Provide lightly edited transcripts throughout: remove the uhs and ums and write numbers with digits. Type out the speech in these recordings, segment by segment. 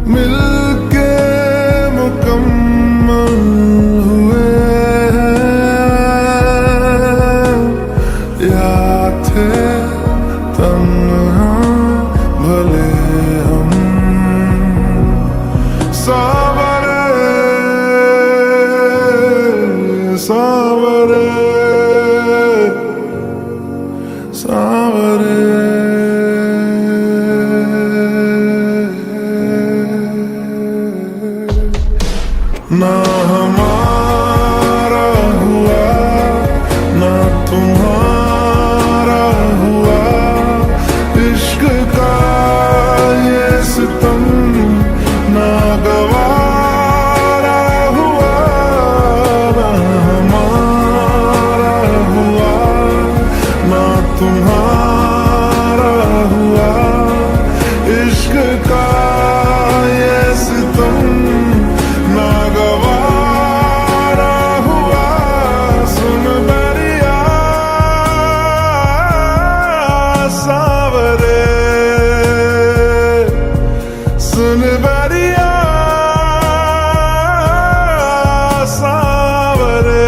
मिलके मुकम्मल हुए हैं, या थे तन्हा भले हम। सावरे सावरे सावरे ना हमारा हुआ ना तुम्हारा हुआ, इश्क का ये सितम ना गवारा हुआ। ना हमारा हुआ ना तुम्हारा हुआ, इश्क का ये सितम ना गवारा हुआ। सुन बरिया सावरे, सुन बरिया सावरे।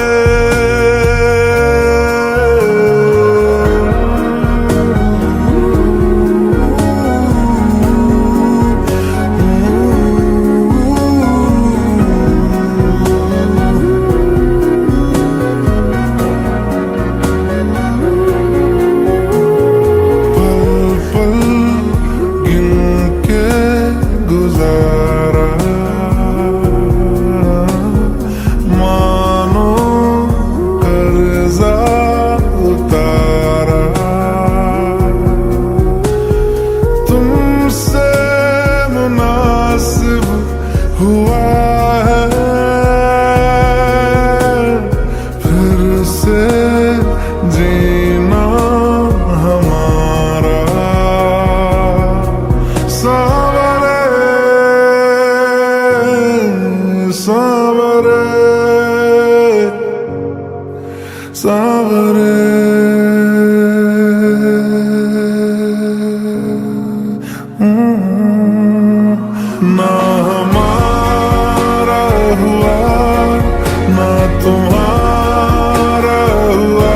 तुमसे मुनासिब हुआ है फिर से जीना हमारा। सावरे सावरे सावरे। ना हमारा हुआ ना तुम्हारा हुआ,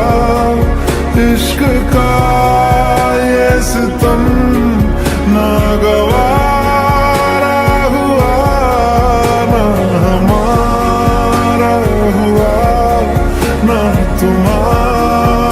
इश्क का ये सितम ना गवारा हुआ। ना हमारा हुआ ना तुम्हारा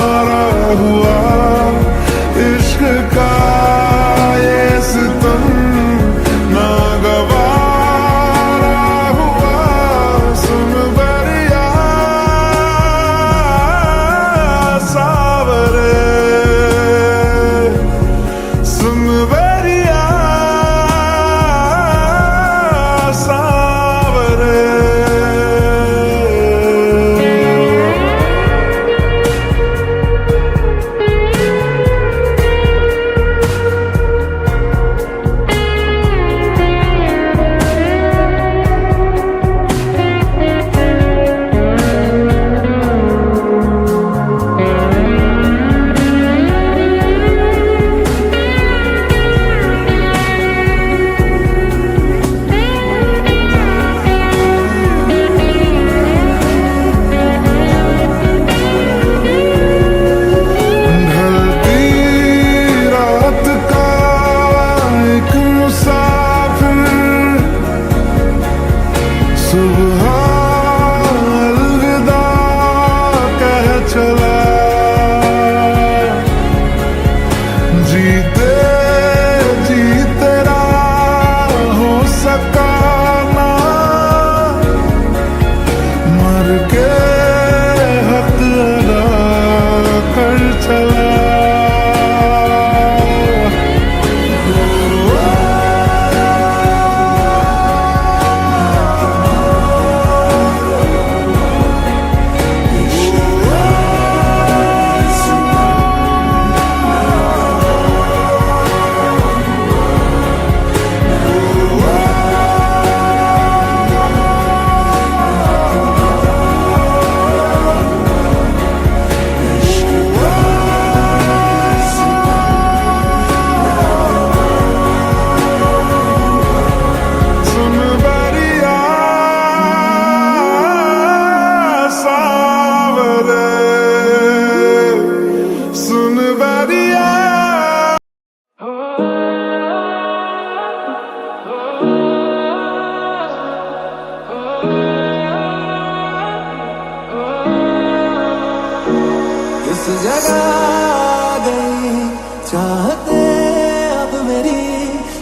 जीते जी तेरा हो सका ना, मर के हक अदा कर चला। इस जगह गई चाहते अब मेरी,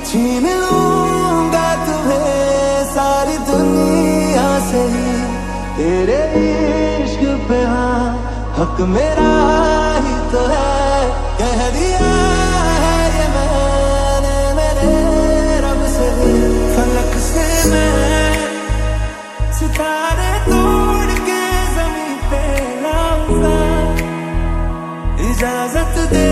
छीन लूंगा तुम्हें सारी दुनिया से ही। तेरे इश्क पे हाँ हक मेरा ही तो है, कह दिया है ये मैंने मेरे रब से भी। फलक से मैं सितारे तोड़ के जमीन पे लाऊंगा, इजाजत दे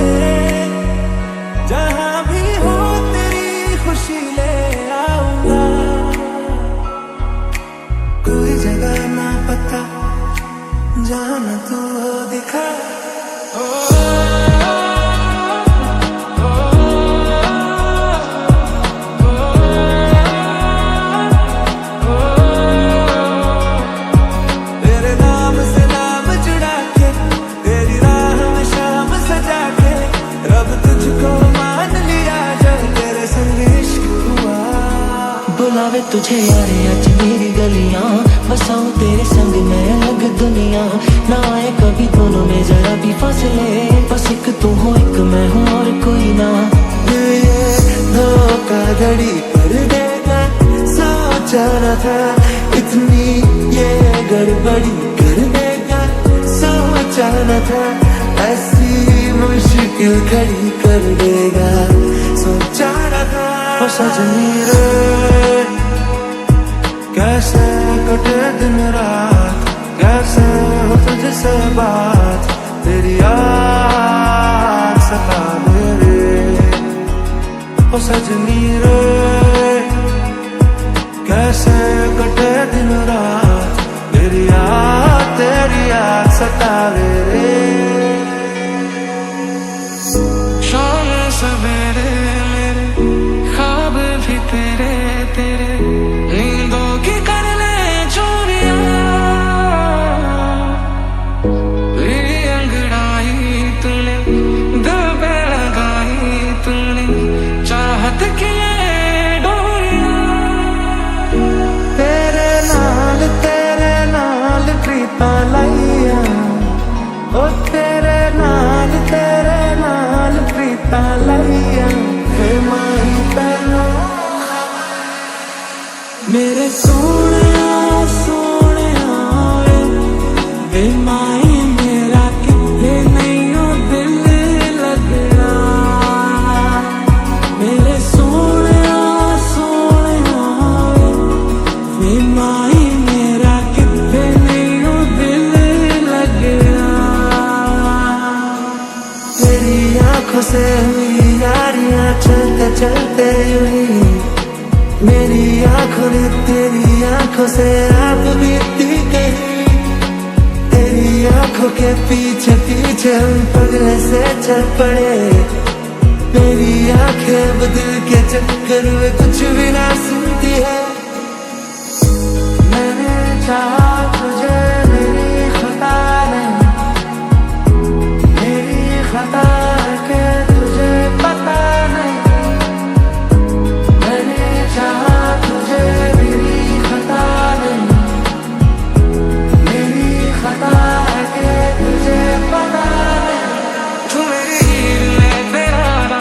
जहां भी हो तेरी खुशी ले आऊंगा। कोई जगह ना पता जहां न तू दिखा। तेरे नाम से नाम जुड़ा के, तेरी राह में शाम सजा के, रब तुझको मान लिया जब तेरे संग इश्क हुआ। बुलावे तुझे यारे आज मेरी गलियां, बसाऊं तेरे संग मैं अलग दुनिया। ना आए कभी दोनों में जरा भी फासले, बस एक तू हो एक मैं हूँ और कोई ना। ये धोखाधड़ी कर देगा सोचा न था, इतनी ये गड़बड़ी कर देगा सोचा न था। ऐसी मुश्किल खड़ी कर देगा सोचा न था। ओ सजनी रे कैसे कटे दिन रात, कैसे हो तुझसे बात, तेरी याद सतावे रे। ओ सजनी रे कैसे कटे दिन रात, तेरी याद सतावे रे। शाम सवेरे मेरे ख्वाब भी तेरे तेरे, नींदों की कर ले चोरियां, मेरी अंगड़ाई तूने दिल पे लगाई तूने, चाहत की डोरियां। तेरे नाल प्रीता लाइया, ओ तेरे नाल प्रीता लाइया। माही पहलो मेरे सोने सोने वे माही मेरा कितने नहीं हो दिल लगना। मेरे सोने वे माही मेरा कितने नहीं हो दिल लगना। तेरी आंखों से हुई यारियां चलते चलते हुई, मेरी आंखों ने तेरी आंखों से आप बीती गई। तेरी आंखों के पीछे पीछे हम पगले से चल पड़े। मेरी आंखें अब दिल के चक्कर में कुछ भी ना सुनती है। मैंने चाहा तुझे मेरी खता नहीं, मेरी खता है कि तुझे पता नहीं। मैंने चाहा तुझे मेरी खता नहीं, मेरी खता है कि तुझे पता नहीं। तू मेरी हीर में तेरा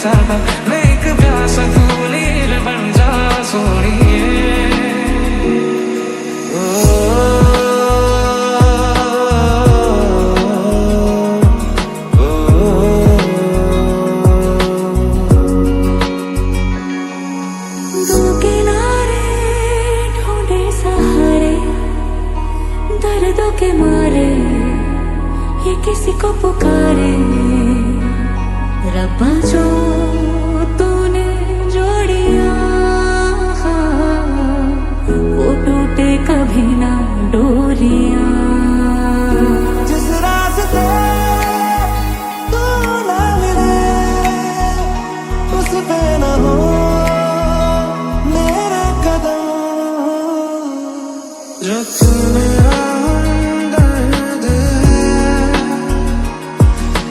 प्यासा था, मैं एक प्यासा तू नीर बन जा सोनिए। दो किनारे ढूंढे सहारे, दर्दों के मारे ये किसी को पुकारे। रब्बा जो तूने जोड़िया, वो टूटे कभी ना डोरिया। जिस रास्ते तू ना मिले उस पे न हो मेरे कदम। जो तू मेरा हमदर्द है,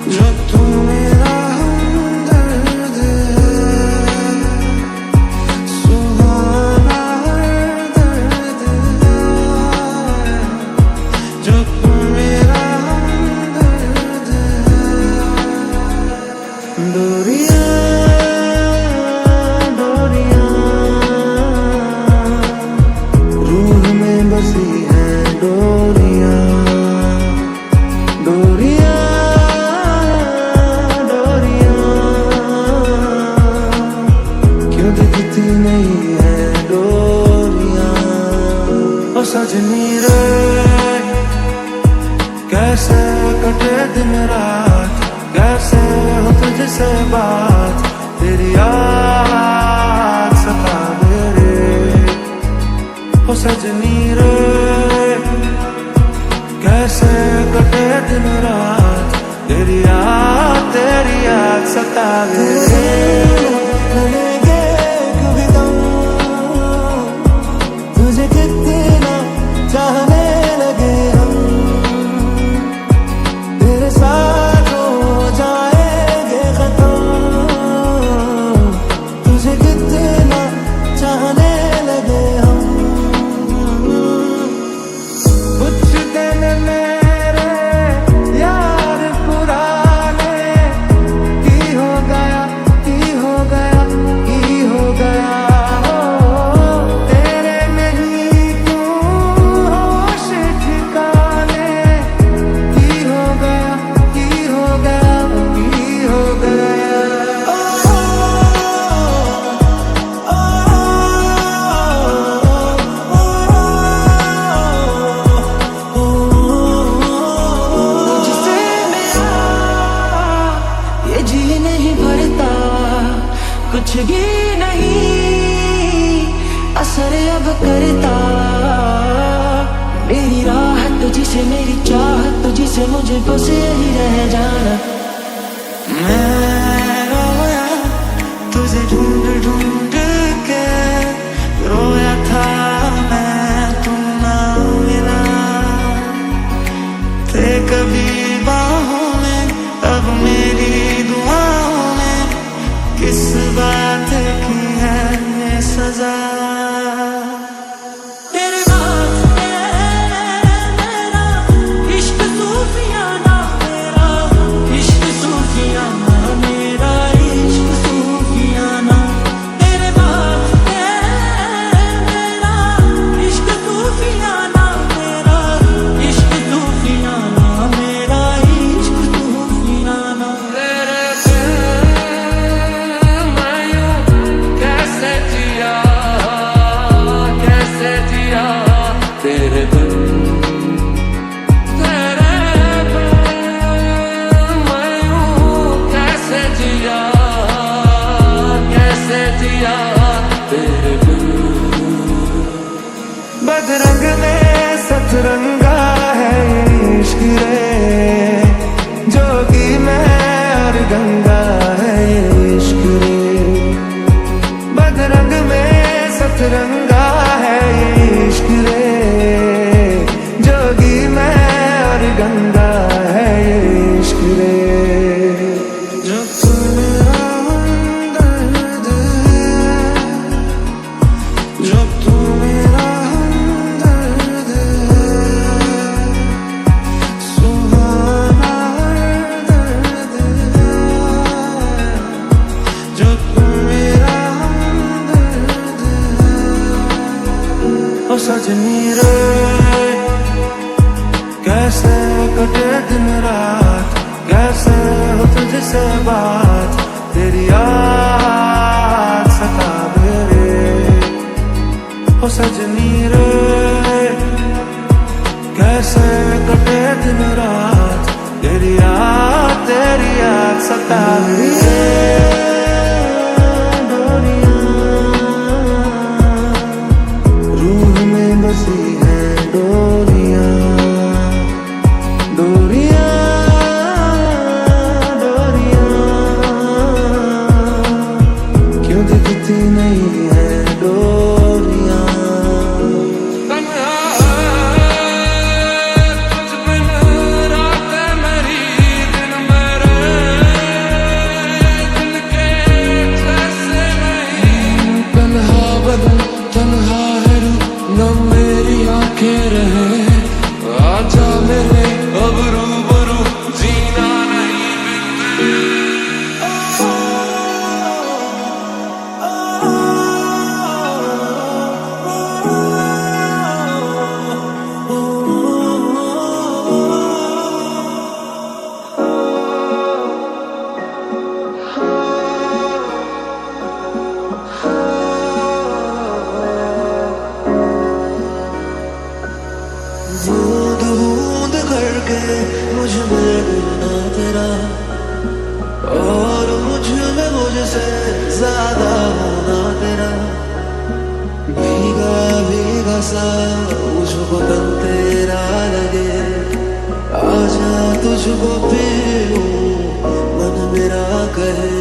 जो तू मेरा हमदर्द है, सुहाना दर्द है। जो तू मेरा हमदर्द है। डोरियां डोरियां रूह में बसी है डोरियां। डोरियां डोरियां क्यों दिखती नहीं है डोरियां। ओ सजनी रे कैसे कटे दिन रात, कैसे हो तुझसे बात, तेरी याद सतावे रे। ओ सजनी रे कैसे कटे दिन रात, तेरी याद सतावे रे। लगेंगे कभी दम तुझे कितना चाहने लगे हम, तेरे साथ हो जाएंगे खत्म। तुझे कितना चाहने लगे हम। कुछ दिन मेरे यार पुराने की हो गया, की हो गया, की हो गया। हो तेरे नहीं क्यों होश ठिकाने, की हो गया, की हो गया, की हो गया। तुझसे मेरा ये जी नहीं भरता, कुछ भी नहीं असर अब करता। मेरी राह तुझसे, मेरी चाहत तुझसे, मुझे बस यही रह जाना। मैं रोया तुझे ढूंढ ढूंढ के, रोया था मैं तू ना मिला। थे कभी बाहों में, अब मेरी दुआओं में किस बात की है ये सजा। तेरे वास्ते मेरा इश्क सूफियाना, मेरा इश्क सूफियाना, मेरा इश्क सूफियाना। तेरे वास्ते मेरा इश्क सूफियाना, मेरा इश्क सूफियाना, मेरा इश्क सूफियाना। तेरे बिन मैं यूं कैसे जिया, कैसे जिया। तेरे बिन, तेरे बिन मैं यूं कैसे जिया, कैसे जिया। तेरे बिन बदरंग में सतरंगा है ये इश्क रे, जोगी में और गंगा है ये इश्क रे। बदरंग में सतरंगा है ये इश्क रे, जोगी में और गंगा है ये इश्क रे। जो तू मेरा हमदर्द है, जो तू मेरा हमदर्द है, सजनी रे कैसे कटे दिन रात, कैसे हो तुझसे बात, तेरी याद सतावे रे। ओ सजनी रे कैसे कटे दिन रात, तेरी याद सतावे रे। रूह में बसी है डोरियां, डोरियां, डोरियां, क्यों दिखती नहीं है डोरियां। तन्हा है रू न मेरी आंखें रहे, आजा मेरे अब रूबरू जीना नहीं बूंद बूंद करके मुझ में डूबना तेरा, और मुझ में मुझसे ज्यादा होना तेरा। भीगा भीगा सा मुझको तन तेरा लगे, आजा तुझको पीऊं मन मेरा कहे।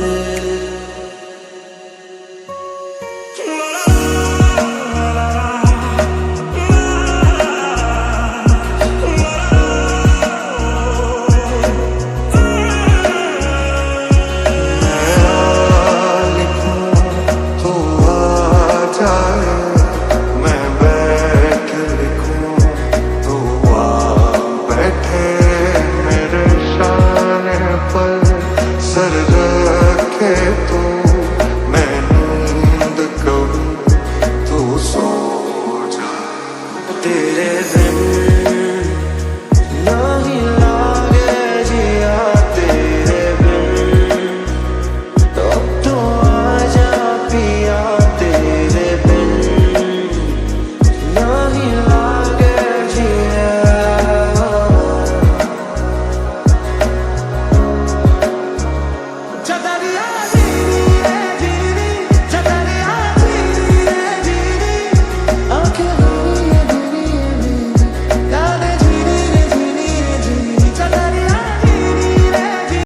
तेरे बिन नहीं लागे जिया, तेरे बिन तो आजा पिया, तेरे बिन नहीं लागे जिया। चदरिया